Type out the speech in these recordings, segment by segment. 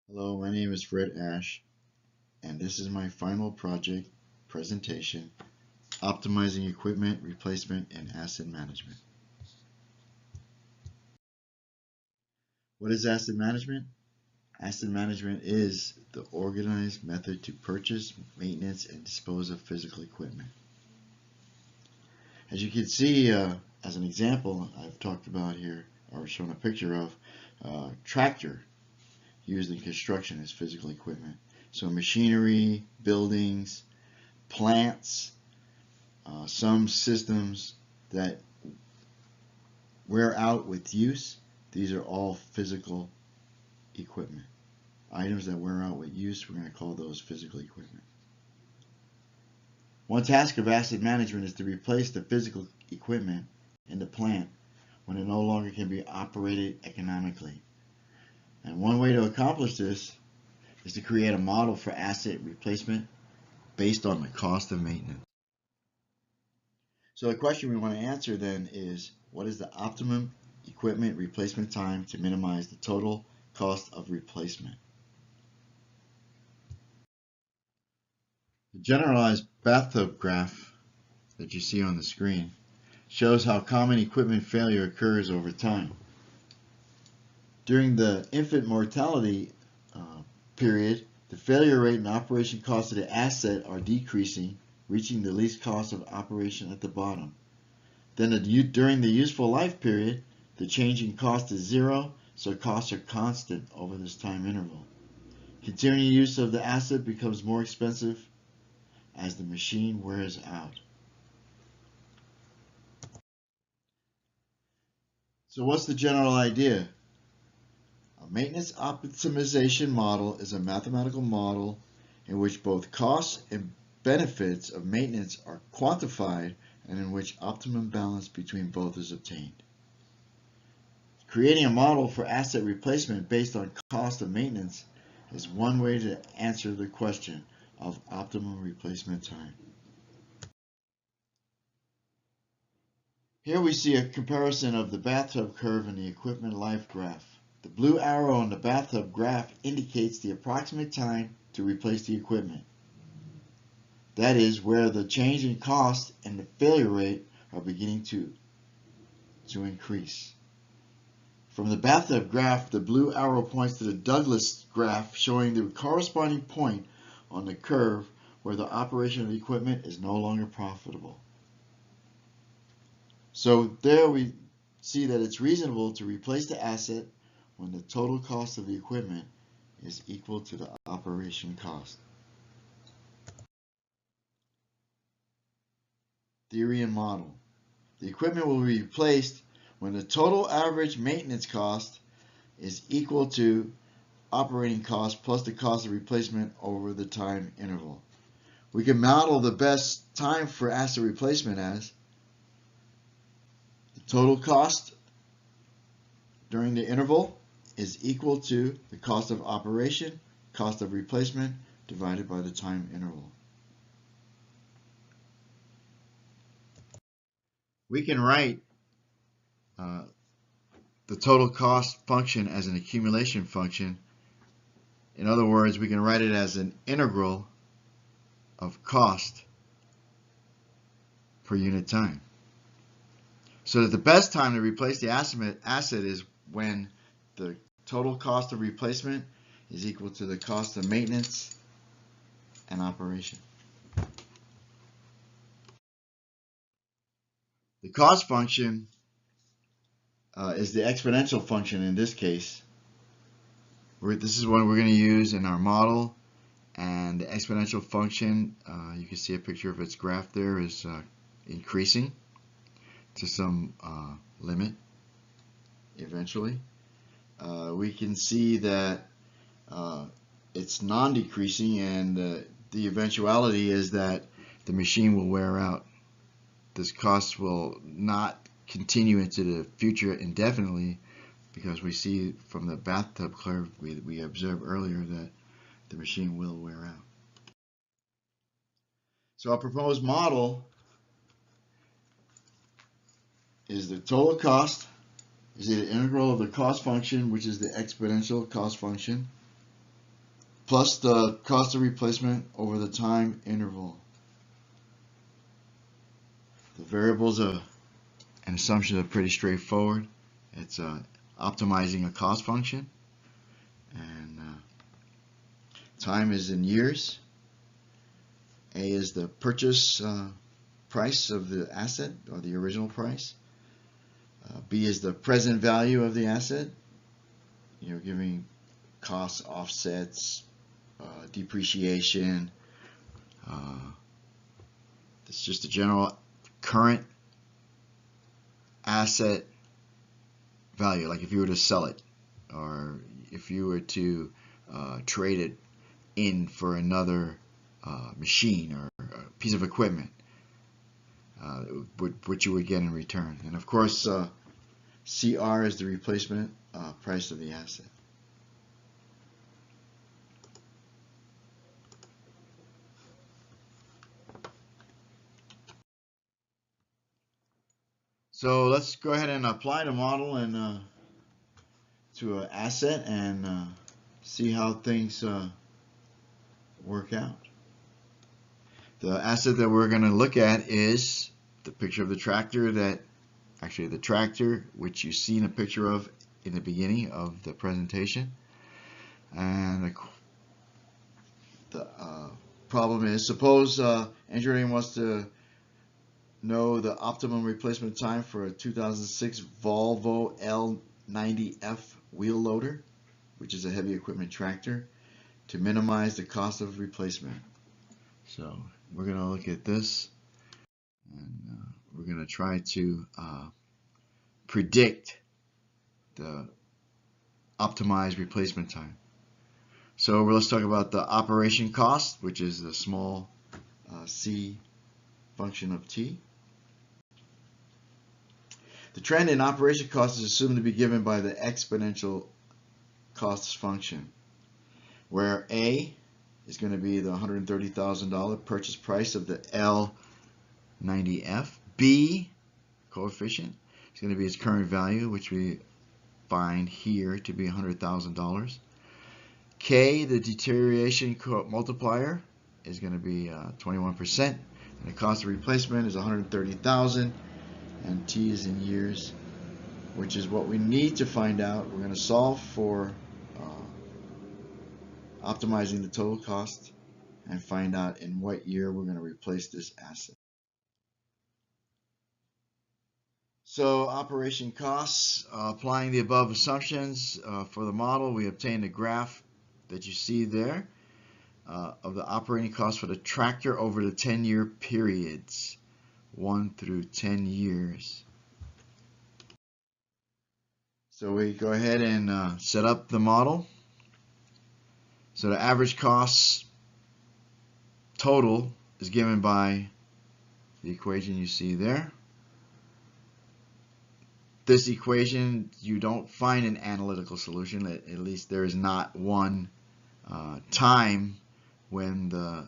Hello, my name is Fred Ash, and this is my final project presentation, Optimizing Equipment Replacement and Asset Management. What is asset management? Asset management is the organized method to purchase, maintenance, and dispose of physical equipment. As you can see, as an example, I've talked about here, or shown a picture of, tractor used in construction as physical equipment. So machinery, buildings, plants, some systems that wear out with use, these are all physical equipment. Items that wear out with use, we're going to call those physical equipment. One task of asset management is to replace the physical equipment in the plant when it no longer can be operated economically. And one way to accomplish this is to create a model for asset replacement based on the cost of maintenance. So the question we want to answer then is, what is the optimum equipment replacement time to minimize the total cost of replacement? The generalized bathtub graph that you see on the screen shows how common equipment failure occurs over time. During the infant mortality period, the failure rate and operation cost of the asset are decreasing, reaching the least cost of operation at the bottom. Then during the useful life period, the change in cost is zero, so costs are constant over this time interval. Continuing use of the asset becomes more expensive as the machine wears out. So what's the general idea? A maintenance optimization model is a mathematical model in which both costs and benefits of maintenance are quantified and in which optimum balance between both is obtained. Creating a model for asset replacement based on cost of maintenance is one way to answer the question of optimum replacement time. Here we see a comparison of the bathtub curve and the equipment life graph. The blue arrow on the bathtub graph indicates the approximate time to replace the equipment. That is where the change in cost and the failure rate are beginning to increase. From the bathtub graph, the blue arrow points to the Douglas graph showing the corresponding point on the curve where the operation of the equipment is no longer profitable. So there we see that it's reasonable to replace the asset when the total cost of the equipment is equal to the operation cost. Theory and model. The equipment will be replaced when the total average maintenance cost is equal to operating cost plus the cost of replacement over the time interval. We can model the best time for asset replacement as the total cost during the interval is equal to the cost of operation, cost of replacement, divided by the time interval. We can write the total cost function as an accumulation function. In other words, we can write it as an integral of cost per unit time. So that the best time to replace the asset is when the total cost of replacement is equal to the cost of maintenance and operation. The cost function is the exponential function in this case. This is what we're going to use in our model, and the exponential function, you can see a picture of its graph there, is increasing to some limit eventually. We can see that it's non-decreasing, and the eventuality is that the machine will wear out. This cost will not continue into the future indefinitely, because we see from the bathtub curve we observed earlier that the machine will wear out. So our proposed model is the total cost is the integral of the cost function, which is the exponential cost function, plus the cost of replacement over the time interval. The variables and assumptions are pretty straightforward. It's optimizing a cost function, and time is in years. A is the purchase price of the asset, or the original price. B is the present value of the asset. You're giving cost offsets, depreciation. It's just a general current asset value, like if you were to sell it, or if you were to trade it in for another machine or a piece of equipment, what you would get in return. And of course, CR is the replacement price of the asset. So let's go ahead and apply the model and to an asset and see how things work out. The asset that we're going to look at is the picture of the tractor the tractor which you've seen a picture of in the beginning of the presentation. And the problem is, suppose engineering wants to know the optimum replacement time for a 2006 Volvo L90F wheel loader, which is a heavy equipment tractor, to minimize the cost of replacement. So we're going to look at this, and we're going to try to predict the optimized replacement time. So let's talk about the operation cost, which is the small c function of t. The trend in operation cost is assumed to be given by the exponential cost function, where A is going to be the $130,000 purchase price of the L90F. B, coefficient, is going to be its current value, which we find here to be $100,000. K, the deterioration multiplier, is going to be 21%, and the cost of replacement is $130,000, and T is in years, which is what we need to find out. We're going to solve for optimizing the total cost and find out in what year we're going to replace this asset. So operation costs, applying the above assumptions for the model, we obtain a graph that you see there of the operating costs for the tractor over the 10-year periods, 1 through 10 years. So we go ahead and set up the model. So the average cost total is given by the equation you see there. This equation, you don't find an analytical solution. At least there is not one time when the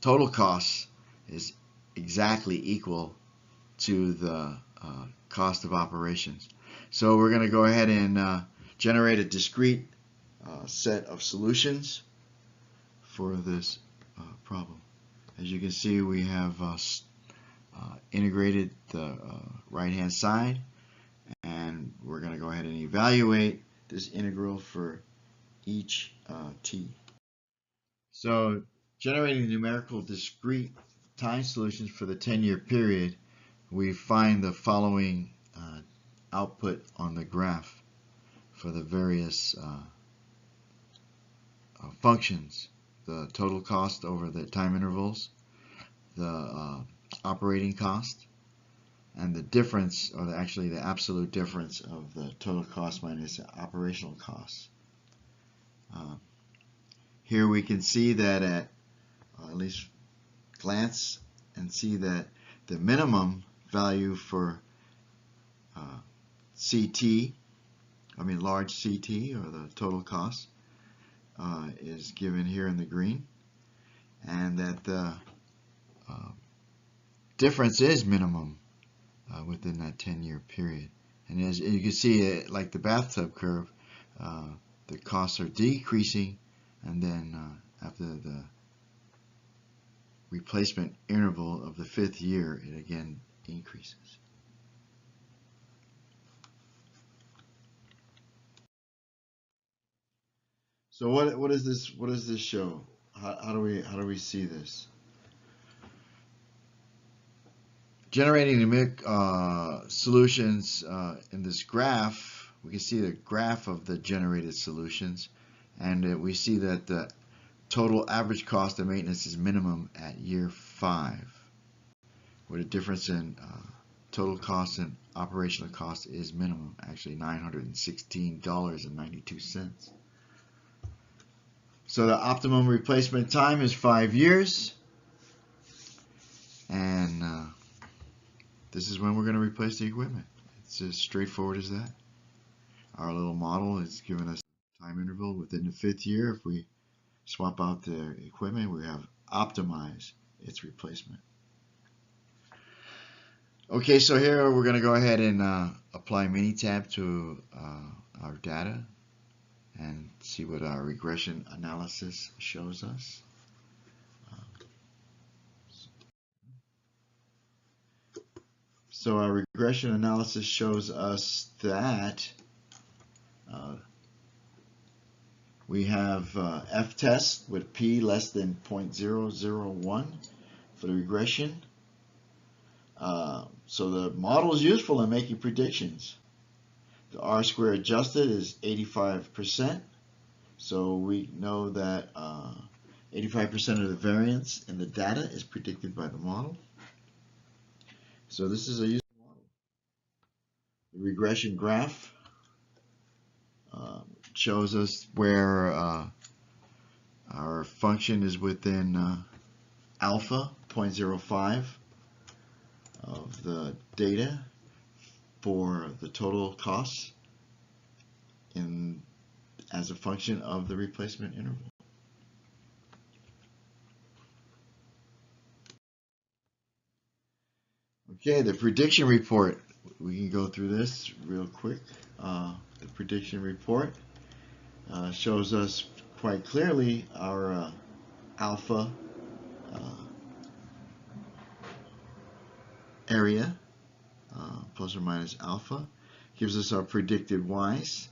total cost is exactly equal to the cost of operations. So we're going to go ahead and generate a discrete set of solutions for this problem. As you can see, we have integrated the right-hand side, and we're going to go ahead and evaluate this integral for each t. So generating numerical discrete time solutions for the 10-year period, we find the following output on the graph for the various functions: the total cost over the time intervals, the operating cost, and the difference, or actually the absolute difference of the total cost minus the operational costs. Here we can see that at least glance and see that the minimum value for large CT, or the total cost, is given here in the green, and that the difference is minimum within that 10-year period. And as you can see, like the bathtub curve, the costs are decreasing and then after the replacement interval of the 5th year, it again increases. So what is this? What does this show? How do we see this? Generating numeric solutions in this graph, we can see the graph of the generated solutions, and we see that the total average cost of maintenance is minimum at year 5, where the difference in total cost and operational cost is minimum, actually $916.92. So the optimum replacement time is 5 years, and this is when we're going to replace the equipment. It's as straightforward as that. Our little model is giving us a time interval within the 5th year. If we swap out the equipment, we have optimized its replacement. Okay, so here we're going to go ahead and apply Minitab to our data and see what our regression analysis shows us. So our regression analysis shows us that we have f-test with p less than 0.001 for the regression. So the model is useful in making predictions. The R-squared adjusted is 85%. So we know that 85% of the variance in the data is predicted by the model. So this is a useful model. The regression graph shows us where our function is within alpha 0.05 of the data for the total costs as a function of the replacement interval. Okay, the prediction report. We can go through this real quick. The prediction report shows us quite clearly our alpha area, plus or minus alpha, gives us our predicted y's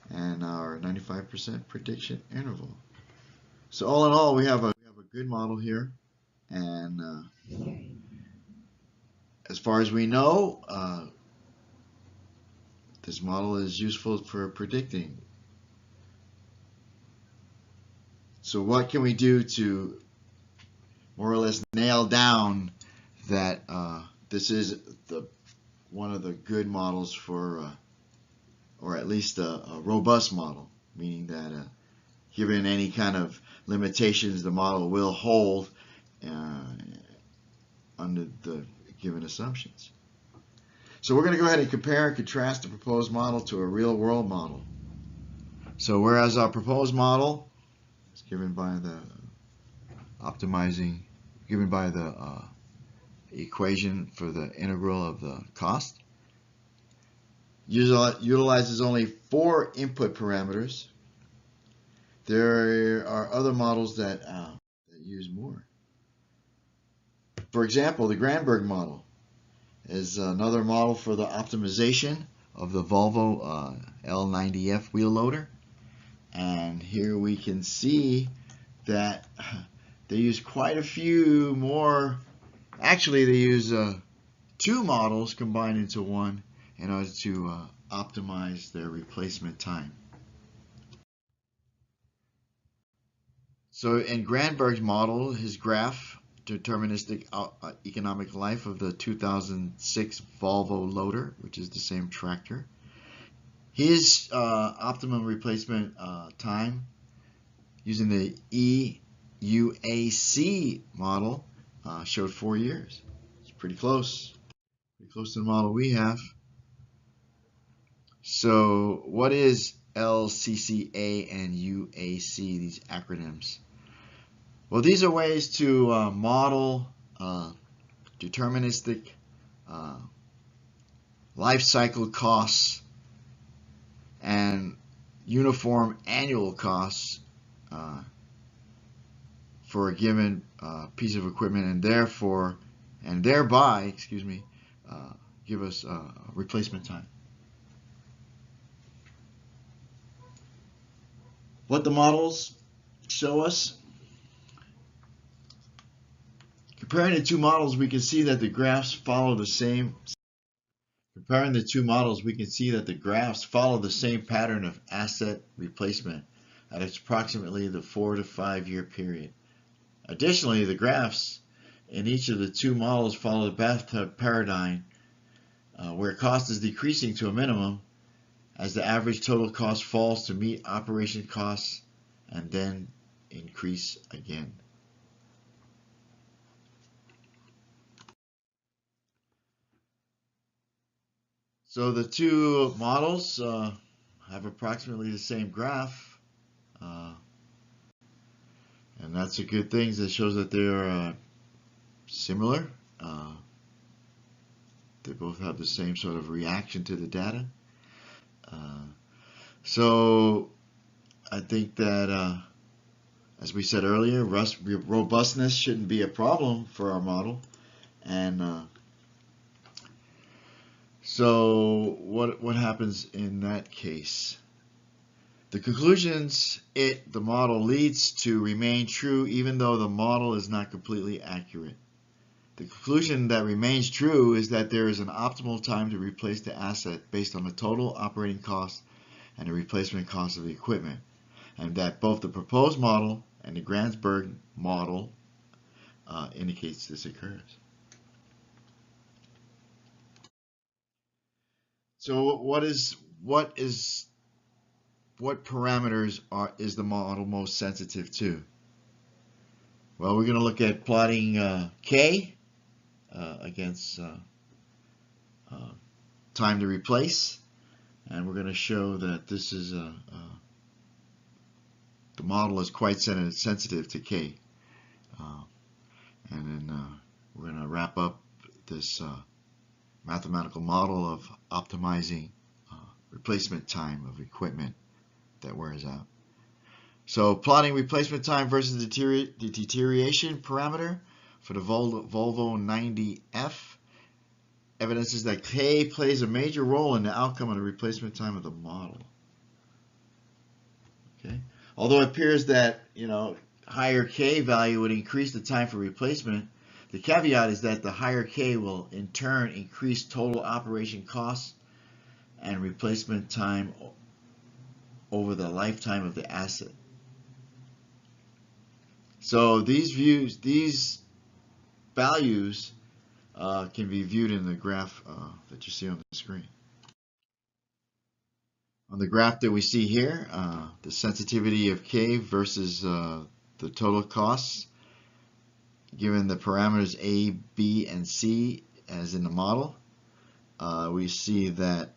and our 95% prediction interval. So all in all, we have a good model here, and as far as we know, this model is useful for predicting. So what can we do to more or less nail down that this is one of the good models for, or at least a robust model, meaning that given any kind of limitations, the model will hold under the given assumptions. So we're going to go ahead and compare and contrast the proposed model to a real-world model. So whereas our proposed model is given by the equation for the integral of the cost, utilizes only 4 input parameters. There are other models that use more. For example, the Granberg model is another model for the optimization of the Volvo L90F wheel loader. And here we can see that they use quite a few more. Actually, they use 2 models combined into one in order to optimize their replacement time. So in Granberg's model, his graph, deterministic economic life of the 2006 Volvo loader, which is the same tractor, his optimum replacement time using the EUAC model showed 4 years. It's pretty close to the model we have. So what is LCCA and UAC, these acronyms? Well, these are ways to model deterministic life cycle costs and uniform annual costs for a given piece of equipment, and thereby, give us replacement time. What the models show us: comparing the two models, we can see that the graphs follow the same. Comparing the two models, we can see that the graphs follow the same pattern of asset replacement at approximately the 4 to 5 year period. Additionally, the graphs in each of the two models follow the bathtub paradigm, where cost is decreasing to a minimum as the average total cost falls to meet operation costs and then increase again. So the two models have approximately the same graph, and that's a good thing. That shows that they're similar. They both have the same sort of reaction to the data. So I think that, as we said earlier, robustness shouldn't be a problem for our model. And so what happens in that case? The conclusions the model leads to remain true even though the model is not completely accurate. The conclusion that remains true is that there is an optimal time to replace the asset based on the total operating cost and the replacement cost of the equipment, and that both the proposed model and the Gransberg model indicates this occurs. So what parameters is the model most sensitive to? Well, we're going to look at plotting K against time to replace, and we're going to show that this is the model is quite sensitive to K. And then we're going to wrap up this mathematical model of optimizing replacement time of equipment that wears out. So plotting replacement time versus the deterioration parameter for the Volvo 90F evidences that K plays a major role in the outcome of the replacement time of the model. Okay. Although it appears that higher K value would increase the time for replacement, the caveat is that the higher K will in turn increase total operation costs and replacement time over the lifetime of the asset. So these values can be viewed in the graph that you see on the screen. On the graph that we see here, the sensitivity of K versus the total costs, given the parameters A, B, and C as in the model, we see that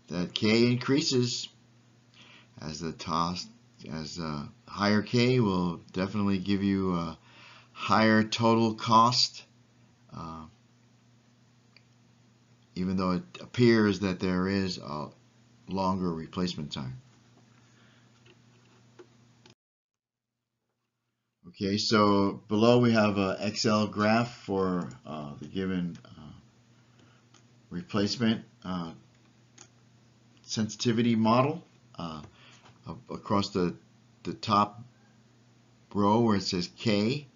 that K increases as the higher K will definitely give you a higher total cost, even though it appears that there is a longer replacement time. Okay, so below we have an Excel graph for the given replacement sensitivity model. Across the top row where it says K,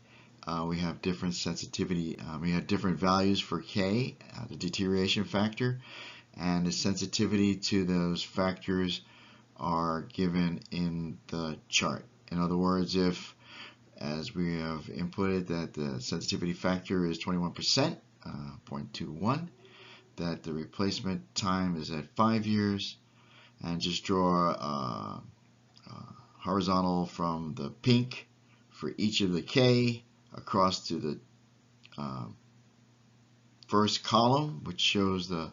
we have different sensitivity. We have different values for K, the deterioration factor, and the sensitivity to those factors are given in the chart. In other words, if, as we have inputted, that the sensitivity factor is 21%, 0.21, that the replacement time is at 5 years, and just draw a horizontal from the pink for each of the K across to the first column, which shows the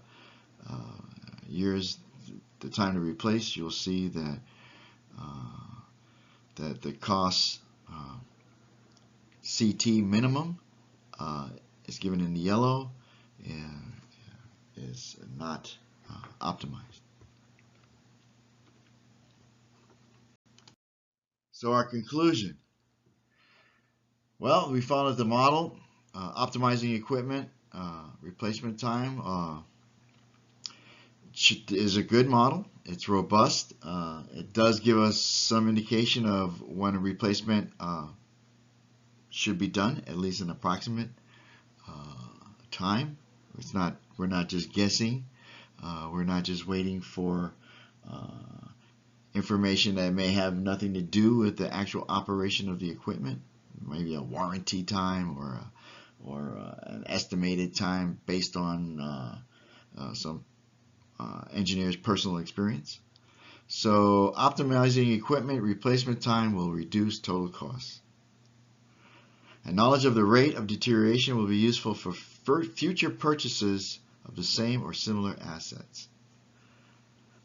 years, the time to replace. You'll see that that the cost CT minimum is given in the yellow and is not optimized. So our conclusion. Well, we found that the model, optimizing equipment, replacement time, is a good model. It's robust. It does give us some indication of when a replacement should be done, at least an approximate time. We're not just guessing. We're not just waiting for information that may have nothing to do with the actual operation of the equipment. Maybe a warranty time or an estimated time based on some engineer's personal experience. So optimizing equipment replacement time will reduce total costs. And knowledge of the rate of deterioration will be useful for future purchases of the same or similar assets.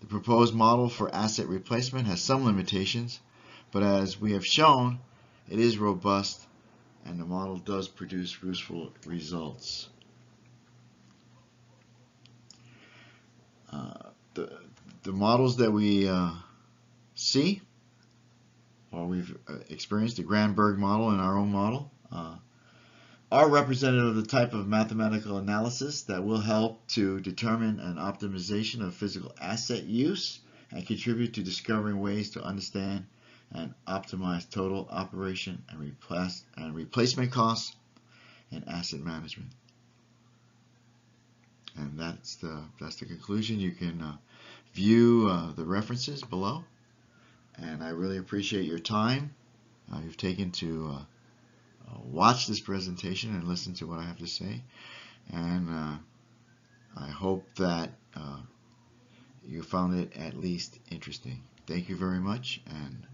The proposed model for asset replacement has some limitations, but as we have shown, it is robust and the model does produce useful results. The models that we see, or we've experienced, the Granberg model and our own model, are representative of the type of mathematical analysis that will help to determine an optimization of physical asset use and contribute to discovering ways to understand and optimize total operation and replacement costs and asset management. And that's the conclusion. You can view the references below, and I really appreciate your time you've taken to watch this presentation and listen to what I have to say, and I hope that you found it at least interesting. Thank you very much, and